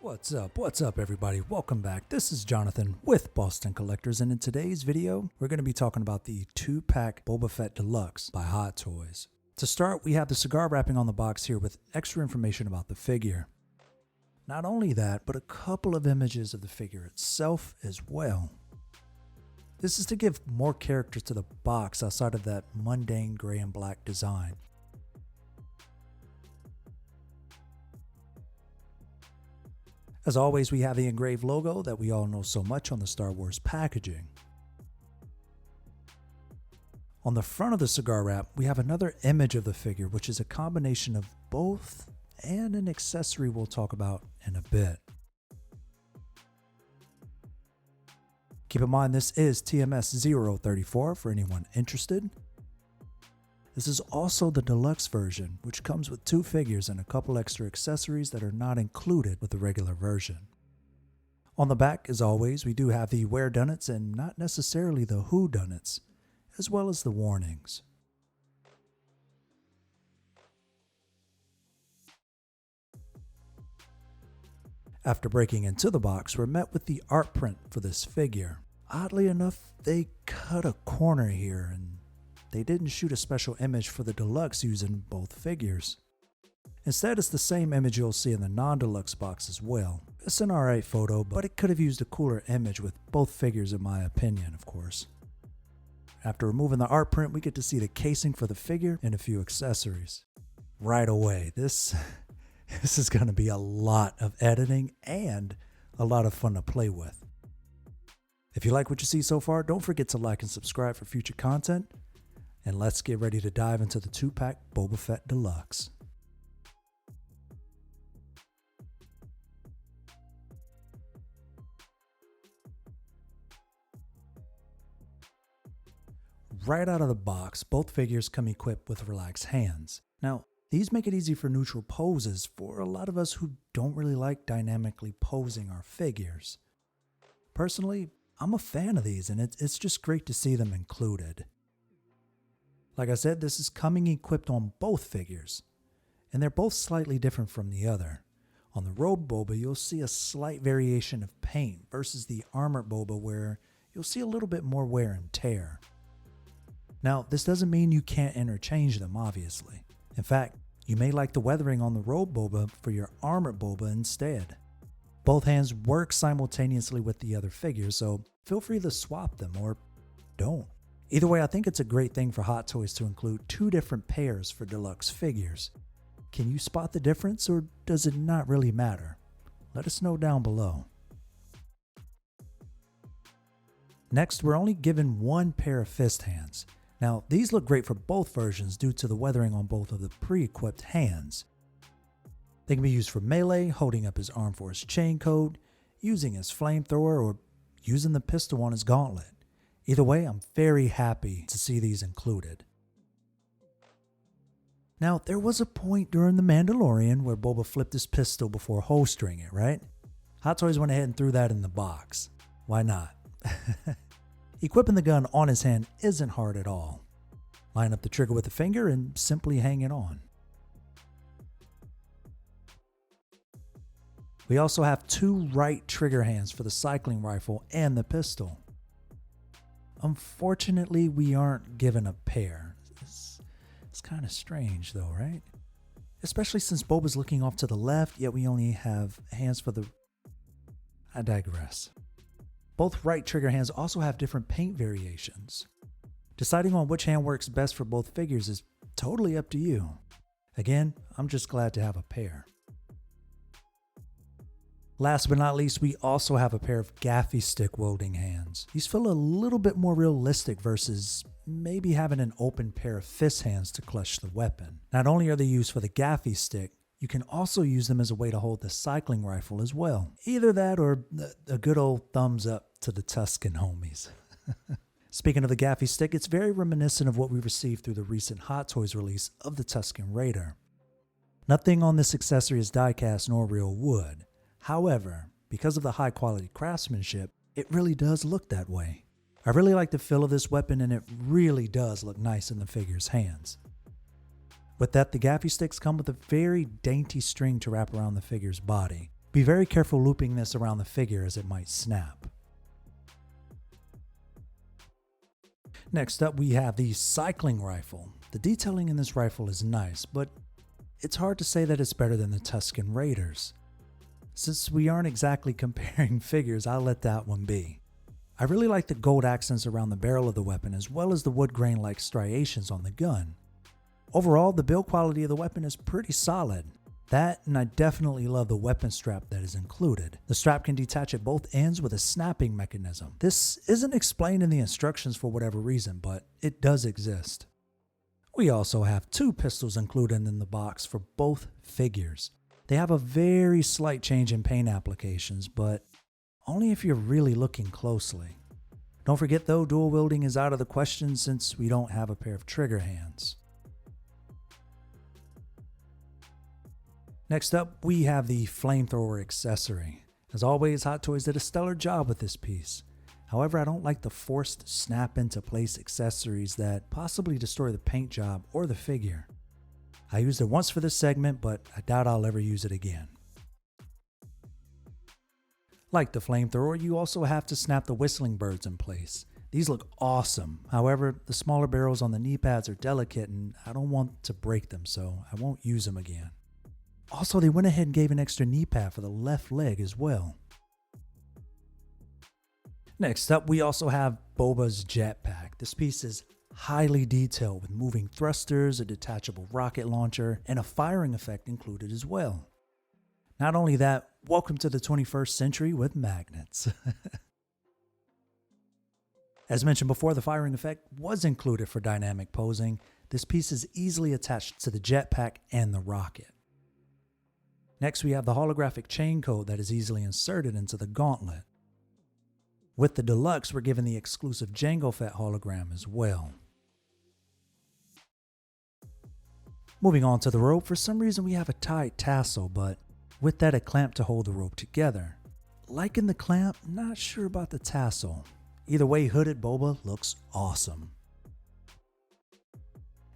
What's up everybody? Welcome back. This is Jonathan with Boston Collectors, and in today's video, we're going to be talking about the 2-pack Boba Fett Deluxe by Hot Toys. To start, we have the cigar wrapping on the box here with extra information about the figure. Not only that, but a couple of images of the figure itself as well. This is to give more character to the box outside of that mundane gray and black design. As always, we have the engraved logo that we all know so much on the Star Wars packaging. On the front of the cigar wrap, we have another image of the figure, which is a combination of both and an accessory we'll talk about in a bit. Keep in mind this is TMS 034 for anyone interested. This is also the deluxe version, which comes with 2 figures and a couple extra accessories that are not included with the regular version. On the back, as always, we do have the where donuts and not necessarily the who donuts, as well as the warnings. After breaking into the box, we're met with the art print for this figure. Oddly enough, they cut a corner here and they didn't shoot a special image for the deluxe using both figures. Instead, it's the same image you'll see in the non-deluxe box as well. It's an alright photo, but it could have used a cooler image with both figures in my opinion, of course. After removing the art print, we get to see the casing for the figure and a few accessories. Right away, this is going to be a lot of editing and a lot of fun to play with. If you like what you see so far, don't forget to like and subscribe for future content. And let's get ready to dive into the 2-pack Boba Fett Deluxe. Right out of the box, both figures come equipped with relaxed hands. Now, these make it easy for neutral poses for a lot of us who don't really like dynamically posing our figures. Personally, I'm a fan of these, and it's just great to see them included. Like I said, this is coming equipped on both figures, and they're both slightly different from the other. On the robed Boba, you'll see a slight variation of paint versus the armored Boba where you'll see a little bit more wear and tear. Now, this doesn't mean you can't interchange them, obviously. In fact, you may like the weathering on the robed Boba for your armored Boba instead. Both hands work simultaneously with the other figures, so feel free to swap them or don't. Either way, I think it's a great thing for Hot Toys to include 2 different pairs for deluxe figures. Can you spot the difference, or does it not really matter? Let us know down below. Next, we're only given 1 pair of fist hands. Now, these look great for both versions due to the weathering on both of the pre-equipped hands. They can be used for melee, holding up his arm for his chain code, using his flamethrower, or using the pistol on his gauntlet. Either way, I'm very happy to see these included. Now, there was a point during The Mandalorian where Boba flipped his pistol before holstering it, right? Hot Toys went ahead and threw that in the box. Why not? Equipping the gun on his hand isn't hard at all. Line up the trigger with a finger and simply hang it on. We also have 2 right trigger hands for the cycling rifle and the pistol. Unfortunately, we aren't given a pair. It's kind of strange though, right? Especially since Boba's looking off to the left, yet we only have hands for the... I digress. Both right trigger hands also have different paint variations. Deciding on which hand works best for both figures is totally up to you. Again, I'm just glad to have a pair. Last but not least, we also have a pair of gaffy stick wielding hands. These feel a little bit more realistic versus maybe having an open pair of fist hands to clutch the weapon. Not only are they used for the gaffy stick, you can also use them as a way to hold the cycling rifle as well. Either that or a good old thumbs up to the Tusken homies. Speaking of the gaffy stick, it's very reminiscent of what we received through the recent Hot Toys release of the Tusken Raider. Nothing on this accessory is die-cast nor real wood. However, because of the high quality craftsmanship, it really does look that way. I really like the feel of this weapon, and it really does look nice in the figure's hands. With that, the gaffy sticks come with a very dainty string to wrap around the figure's body, Be very careful looping this around the figure as it might snap. Next up we have the cycling rifle. The detailing in this rifle is nice, but it's hard to say that it's better than the Tusken Raiders. Since we aren't exactly comparing figures, I'll let that one be. I really like the gold accents around the barrel of the weapon as well as the wood grain-like striations on the gun. Overall, the build quality of the weapon is pretty solid. That, and I definitely love the weapon strap that is included. The strap can detach at both ends with a snapping mechanism. This isn't explained in the instructions for whatever reason, but it does exist. We also have 2 pistols included in the box for both figures. They have a very slight change in paint applications, but only if you're really looking closely. Don't forget though, dual wielding is out of the question since we don't have a pair of trigger hands. Next up, we have the flamethrower accessory. As always, Hot Toys did a stellar job with this piece. However, I don't like the forced snap into place accessories that possibly destroy the paint job or the figure. I used it once for this segment, but I doubt I'll ever use it again. Like the flamethrower, you also have to snap the whistling birds in place. These look awesome. However, the smaller barrels on the knee pads are delicate and I don't want to break them, so I won't use them again. Also, they went ahead and gave an extra knee pad for the left leg as well. Next up, we also have Boba's jetpack. This piece is highly detailed with moving thrusters, a detachable rocket launcher, and a firing effect included as well. Not only that, welcome to the 21st century with magnets. As mentioned before, the firing effect was included for dynamic posing. This piece is easily attached to the jetpack and the rocket. Next, we have the holographic chain code that is easily inserted into the gauntlet. With the Deluxe, we're given the exclusive Jango Fett hologram as well. Moving on to the rope, for some reason we have a tied tassel, but with that a clamp to hold the rope together. Liking the clamp, not sure about the tassel. Either way, hooded Boba looks awesome.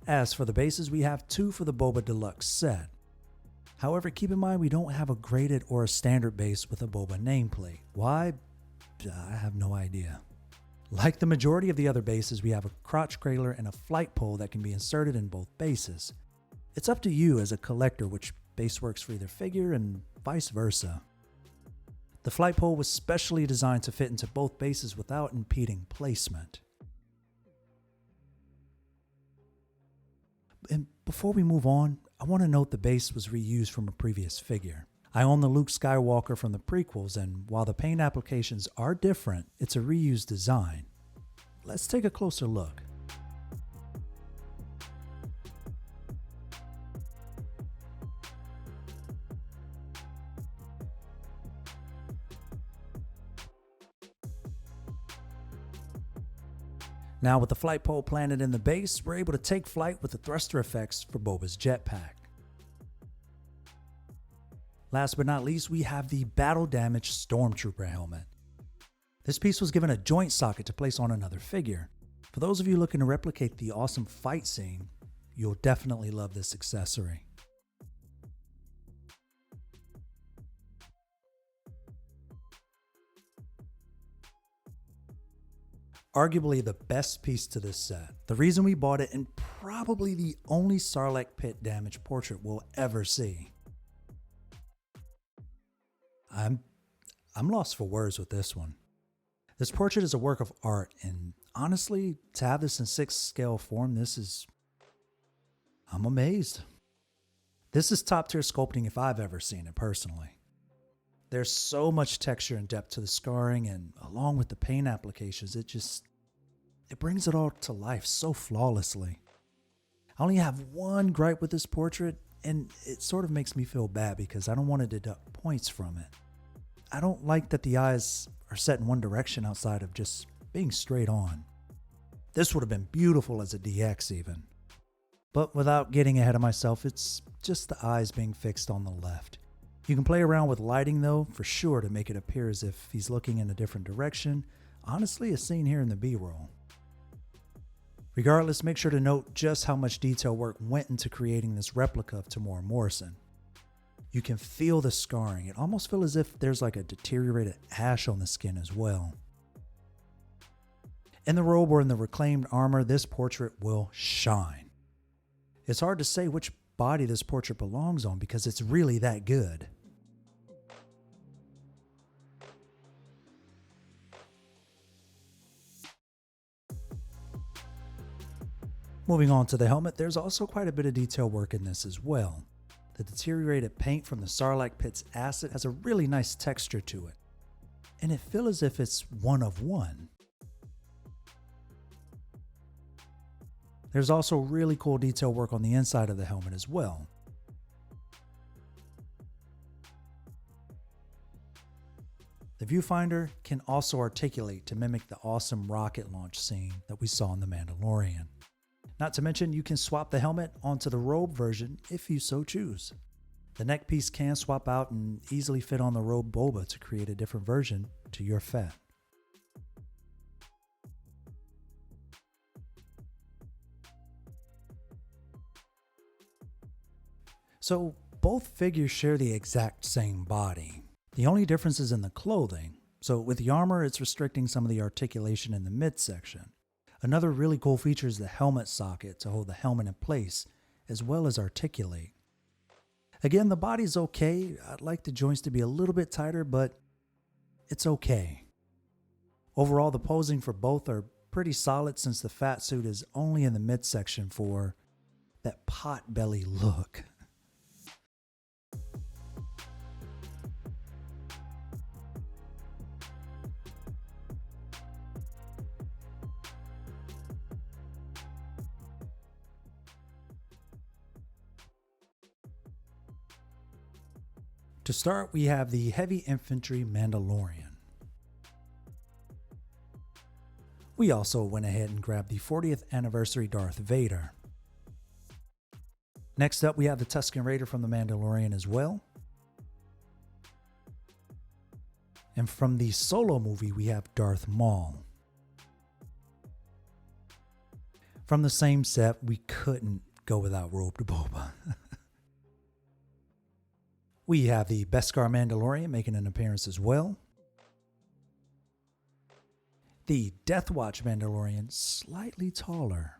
As for the bases, we have 2 for the Boba Deluxe set. However, keep in mind we don't have a graded or a standard base with a Boba nameplate. Why? I have no idea. Like the majority of the other bases, we have a crotch cradler and a flight pole that can be inserted in both bases. It's up to you as a collector which base works for either figure and vice versa. The flight pole was specially designed to fit into both bases without impeding placement. And before we move on, I want to note the base was reused from a previous figure. I own the Luke Skywalker from the prequels, and while the paint applications are different, it's a reused design. Let's take a closer look. Now with the flight pole planted in the base, we're able to take flight with the thruster effects for Boba's jetpack. Last but not least, we have the battle damaged Stormtrooper helmet. This piece was given a joint socket to place on another figure. For those of you looking to replicate the awesome fight scene, you'll definitely love this accessory. Arguably the best piece to this set. The reason we bought it, and probably the only Sarlacc pit damage portrait we'll ever see. I'm lost for words with this one. This portrait is a work of art, and honestly, to have this in 6 scale form, I'm amazed. This is top tier sculpting if I've ever seen it personally. There's so much texture and depth to the scarring, and along with the paint applications, it brings it all to life so flawlessly. I only have one gripe with this portrait, and it sort of makes me feel bad because I don't want to deduct points from it. I don't like that the eyes are set in one direction outside of just being straight on. This would have been beautiful as a DX even. But without getting ahead of myself, it's just the eyes being fixed on the left. You can play around with lighting though, for sure, to make it appear as if he's looking in a different direction. Honestly, as seen here in the B-roll. Regardless, make sure to note just how much detail work went into creating this replica of Temuera Morrison. You can feel the scarring. It almost feels as if there's like a deteriorated ash on the skin as well. In the robe or in the reclaimed armor, this portrait will shine. It's hard to say which body this portrait belongs on because it's really that good. Moving on to the helmet, there's also quite a bit of detail work in this as well. The deteriorated paint from the Sarlacc pit's acid has a really nice texture to it, and it feels as if it's one of one. There's also really cool detail work on the inside of the helmet as well. The viewfinder can also articulate to mimic the awesome rocket launch scene that we saw in The Mandalorian. Not to mention, you can swap the helmet onto the robe version if you so choose. The neck piece can swap out and easily fit on the robe Boba to create a different version to your Fett. So both figures share the exact same body. The only difference is in the clothing. So with the armor, it's restricting some of the articulation in the midsection. Another really cool feature is the helmet socket to hold the helmet in place, as well as articulate. Again, the body's okay. I'd like the joints to be a little bit tighter, but it's okay. Overall, the posing for both are pretty solid since the fat suit is only in the midsection for that pot belly look. To start, we have the Heavy Infantry Mandalorian. We also went ahead and grabbed the 40th Anniversary Darth Vader. Next up, we have the Tusken Raider from The Mandalorian as well. And from the Solo movie, we have Darth Maul. From the same set, we couldn't go without Robed Boba. We have the Beskar Mandalorian making an appearance as well. The Death Watch Mandalorian, slightly taller.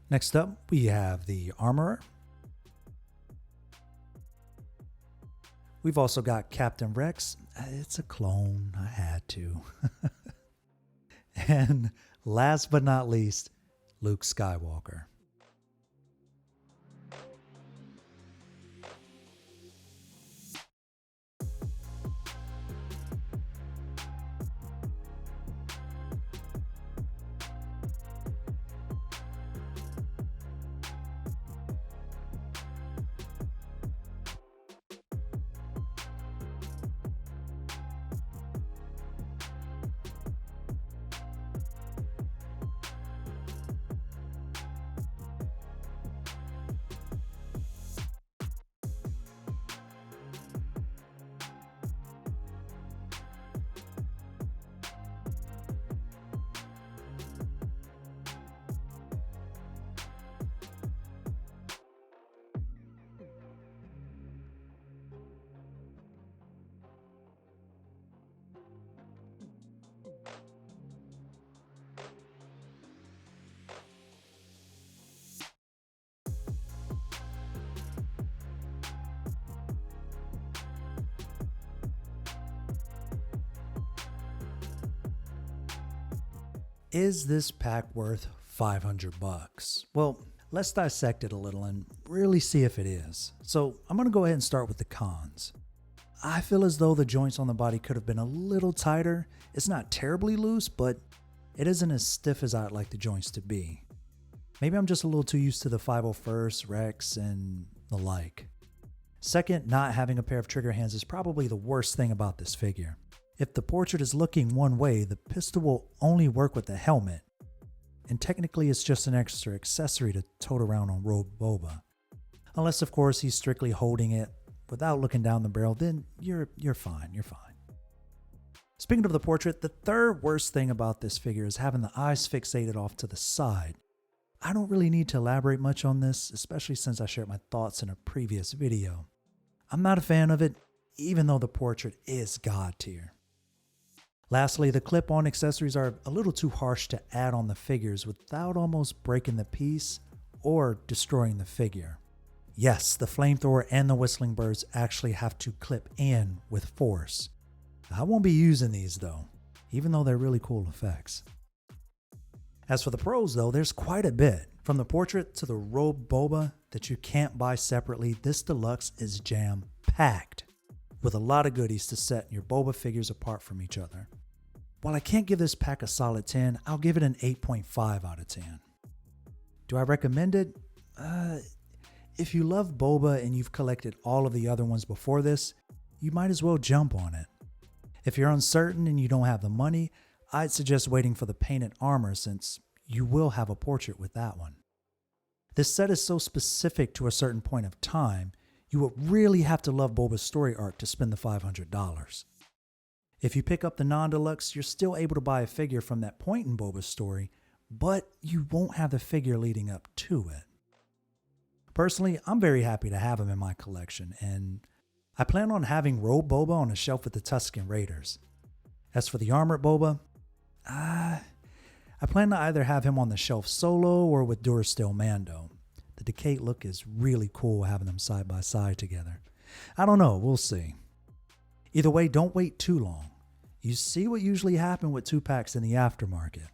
Next up, we have the Armorer. We've also got Captain Rex. It's a clone, I had to. And last but not least, Luke Skywalker. Is this pack worth $500? Well, let's dissect it a little and really see if it is. So I'm going to go ahead and start with the cons. I feel as though the joints on the body could have been a little tighter. It's not terribly loose, but it isn't as stiff as I'd like the joints to be. Maybe I'm just a little too used to the 501st, Rex, and the like. Second, not having a pair of trigger hands is probably the worst thing about this figure. If the portrait is looking one way, the pistol will only work with the helmet, and technically it's just an extra accessory to tote around on Robed Boba. Unless of course he's strictly holding it without looking down the barrel, then you're fine. Speaking of the portrait, the third worst thing about this figure is having the eyes fixated off to the side. I don't really need to elaborate much on this, especially since I shared my thoughts in a previous video. I'm not a fan of it, even though the portrait is god tier. Lastly, the clip-on accessories are a little too harsh to add on the figures without almost breaking the piece or destroying the figure. Yes, the flamethrower and the whistling birds actually have to clip in with force. I won't be using these though, even though they're really cool effects. As for the pros though, there's quite a bit. From the portrait to the robed Boba that you can't buy separately, this deluxe is jam-packed with a lot of goodies to set your Boba figures apart from each other. While I can't give this pack a solid 10, I'll give it an 8.5 out of 10. Do I recommend it? If you love Boba and you've collected all of the other ones before this, you might as well jump on it. If you're uncertain and you don't have the money, I'd suggest waiting for the painted armor since you will have a portrait with that one. This set is so specific to a certain point of time, you would really have to love Boba's story arc to spend the $500. If you pick up the non-deluxe, you're still able to buy a figure from that point in Boba's story, but you won't have the figure leading up to it. Personally, I'm very happy to have him in my collection, and I plan on having Robe Boba on a shelf with the Tusken Raiders. As for the Armored Boba, I plan to either have him on the shelf solo or with Durasteel Mando. The decayed look is really cool having them side by side together. I don't know, we'll see. Either way, don't wait too long. You see what usually happens with 2-packs in the aftermarket.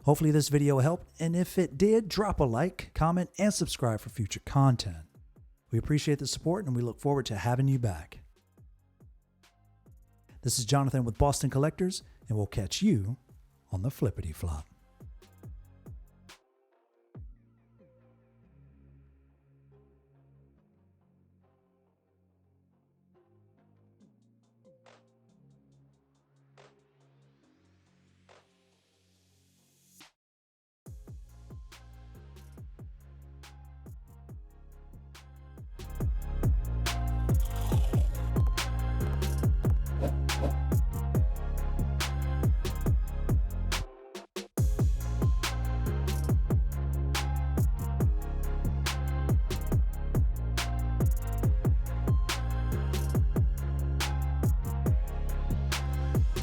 Hopefully this video helped, and if it did, drop a like, comment, and subscribe for future content. We appreciate the support and we look forward to having you back. This is Jonathan with Boston Collectors, and we'll catch you on the flippity flop.